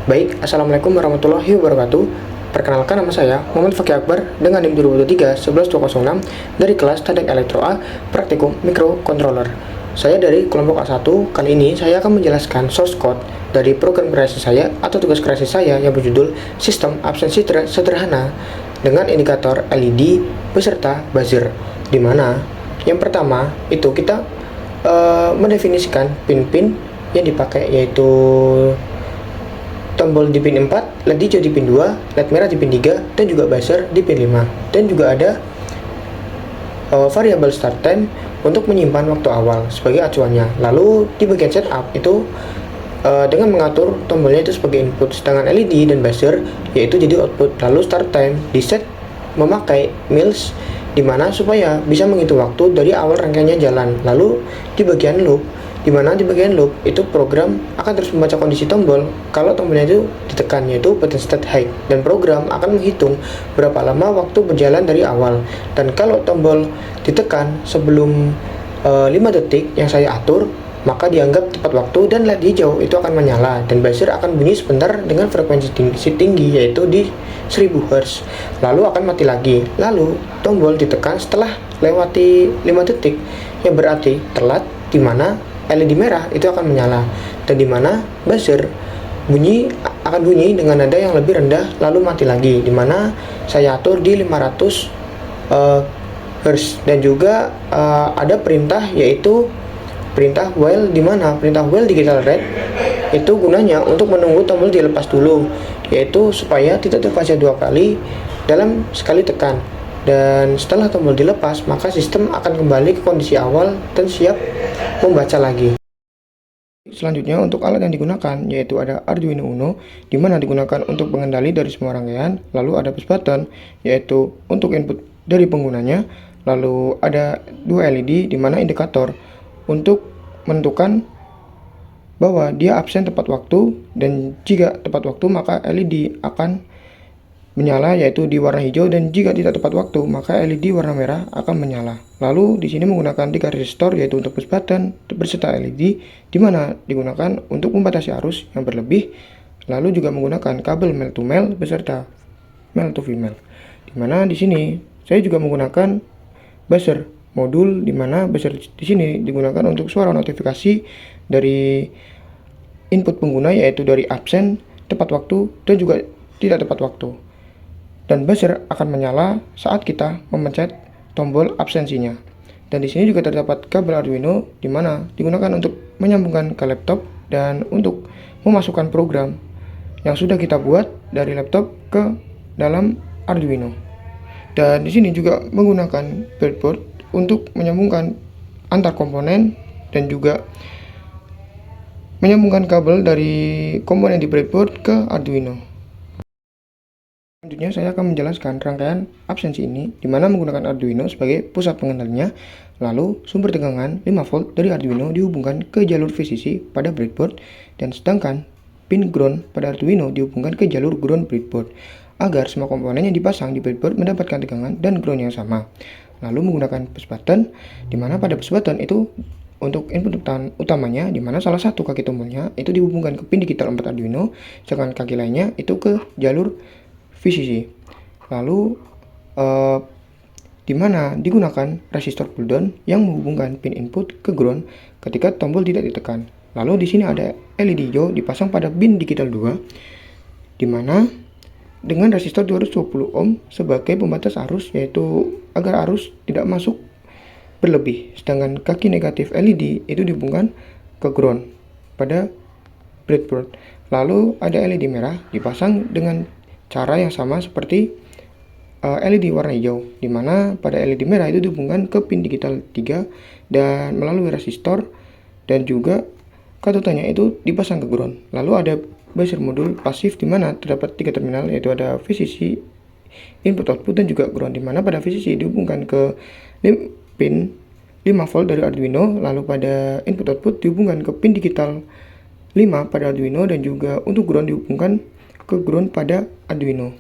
Baik, Assalamualaikum warahmatullahi wabarakatuh. Perkenalkan, nama saya Muhammad Fakih Akbar dengan NIM 2023-11206 dari kelas Teknik Elektro A Praktikum Microcontroller. Saya dari kelompok A1. Kali ini saya akan menjelaskan source code dari program kreasi saya atau tugas kreasi saya yang berjudul Sistem Absensi Sederhana dengan indikator LED beserta buzzer, di mana yang pertama itu kita mendefinisikan pin-pin yang dipakai, yaitu tombol di pin 4, LED hijau di pin 2, LED merah di pin 3, dan juga buzzer di pin 5. Dan juga ada variabel start time untuk menyimpan waktu awal sebagai acuannya. Lalu di bagian setup itu dengan mengatur tombolnya itu sebagai input, sedangkan LED dan buzzer yaitu jadi output. Lalu start time di set memakai mils, dimana supaya bisa menghitung waktu dari awal rangkaiannya jalan. Lalu di bagian loop, dimana di bagian loop itu program akan terus membaca kondisi tombol kalau tombolnya itu ditekan, yaitu button state high, dan program akan menghitung berapa lama waktu berjalan dari awal. Dan kalau tombol ditekan sebelum 5 detik yang saya atur, maka dianggap tepat waktu dan LED hijau itu akan menyala, dan buzzer akan bunyi sebentar dengan frekuensi tinggi yaitu di 1000 Hz, lalu akan mati lagi. Lalu tombol ditekan setelah lewati 5 detik yang berarti telat, dimana LED merah itu akan menyala, dan dimana buzzer akan bunyi dengan nada yang lebih rendah lalu mati lagi, dimana saya atur di 500 Hz. Dan juga ada perintah, yaitu perintah while, dimana perintah while digital red itu gunanya untuk menunggu tombol dilepas dulu, yaitu supaya tidak terbaca 2 kali dalam sekali tekan. Dan setelah tombol dilepas, maka sistem akan kembali ke kondisi awal dan siap membaca lagi. Selanjutnya, untuk alat yang digunakan yaitu ada Arduino Uno, di mana digunakan untuk pengendali dari semua rangkaian. Lalu ada push button, yaitu untuk input dari penggunanya. Lalu ada 2 LED, di mana indikator untuk menentukan bahwa dia absen tepat waktu, dan jika tepat waktu maka LED akan menyala, yaitu di warna hijau, dan jika tidak tepat waktu maka LED warna merah akan menyala. Lalu di sini menggunakan 3 resistor, yaitu untuk push button berserta LED, di mana digunakan untuk membatasi arus yang berlebih. Lalu juga menggunakan kabel male to male beserta male to female, di mana di sini saya juga menggunakan buzzer modul, di mana buzzer di sini digunakan untuk suara notifikasi dari input pengguna, yaitu dari absen, tepat waktu, dan juga tidak tepat waktu. Dan buzzer akan menyala saat kita memencet tombol absensinya. Dan di sini juga terdapat kabel Arduino, di mana digunakan untuk menyambungkan ke laptop dan untuk memasukkan program yang sudah kita buat dari laptop ke dalam Arduino. Dan di sini juga menggunakan breadboard untuk menyambungkan antar komponen dan juga menyambungkan kabel dari komponen di breadboard ke Arduino. Selanjutnya saya akan menjelaskan rangkaian absensi ini, di mana menggunakan Arduino sebagai pusat pengendalinya. Lalu sumber tegangan 5 volt dari Arduino dihubungkan ke jalur VCC pada breadboard, dan sedangkan pin ground pada Arduino dihubungkan ke jalur ground breadboard, agar semua komponen yang dipasang di breadboard mendapatkan tegangan dan ground yang sama. Lalu menggunakan push button, di mana pada push button itu untuk input utamanya, di mana salah satu kaki tombolnya itu dihubungkan ke pin digital 4 Arduino, sedangkan kaki lainnya itu ke jalur VCC. Lalu di mana digunakan resistor pull down yang menghubungkan pin input ke ground ketika tombol tidak ditekan. Lalu di sini ada LED hijau dipasang pada pin digital 2, di mana dengan resistor 220 ohm sebagai pembatas arus, yaitu agar arus tidak masuk berlebih. Sedangkan kaki negatif LED itu dihubungkan ke ground pada breadboard. Lalu ada LED merah dipasang dengan cara yang sama seperti LED warna hijau, di mana pada LED merah itu dihubungkan ke pin digital 3 dan melalui resistor, dan juga katodanya itu dipasang ke ground. Lalu ada buzzer modul pasif, di mana terdapat 3 terminal, yaitu ada VCC, input output, dan juga ground, di mana pada VCC dihubungkan ke pin 5 volt dari Arduino. Lalu pada input output dihubungkan ke pin digital 5 pada Arduino, dan juga untuk ground dihubungkan ke ground pada Arduino.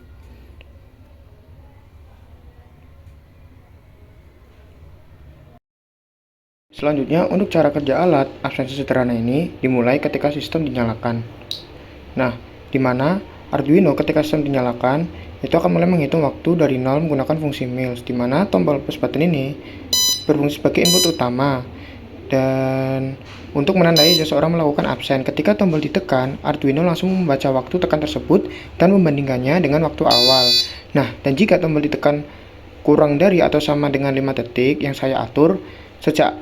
Selanjutnya, untuk cara kerja alat absensi sederhana ini dimulai ketika sistem dinyalakan. Nah, di mana Arduino ketika sistem dinyalakan itu akan mulai menghitung waktu dari 0 menggunakan fungsi mills, di mana tombol push button ini berfungsi sebagai input utama dan untuk menandai seseorang melakukan absen. Ketika tombol ditekan, Arduino langsung membaca waktu tekan tersebut dan membandingkannya dengan waktu awal. Nah, dan jika tombol ditekan kurang dari atau sama dengan 5 detik yang saya atur sejak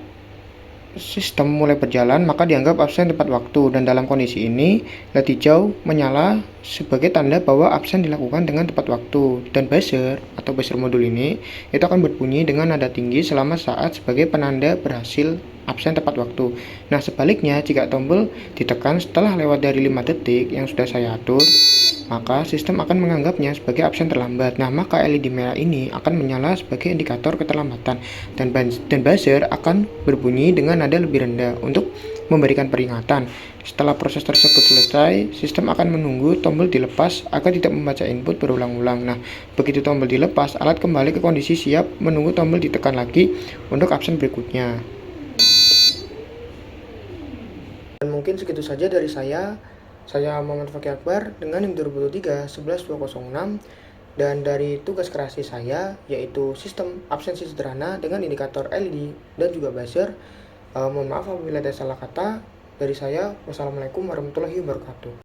sistem mulai berjalan, maka dianggap absen tepat waktu, dan dalam kondisi ini LED hijau menyala sebagai tanda bahwa absen dilakukan dengan tepat waktu, dan buzzer atau buzzer modul ini itu akan berbunyi dengan nada tinggi selama saat sebagai penanda berhasil absen tepat waktu. Nah, sebaliknya jika tombol ditekan setelah lewat dari 5 detik yang sudah saya atur, maka sistem akan menganggapnya sebagai absen terlambat. Nah, maka LED merah ini akan menyala sebagai indikator keterlambatan dan buzzer akan berbunyi dengan nada lebih rendah untuk memberikan peringatan. Setelah proses tersebut selesai, sistem akan menunggu tombol dilepas agar tidak membaca input berulang-ulang. Nah, begitu tombol dilepas, alat kembali ke kondisi siap menunggu tombol ditekan lagi untuk absen berikutnya. Dan mungkin segitu saja dari saya. Saya Muhammad Fakih Akbar dengan NIM 2023 11206, dan dari tugas kreasi saya yaitu sistem absensi sederhana dengan indikator LED dan juga buzzer. Mohon maaf apabila ada salah kata dari saya. Wassalamualaikum warahmatullahi wabarakatuh.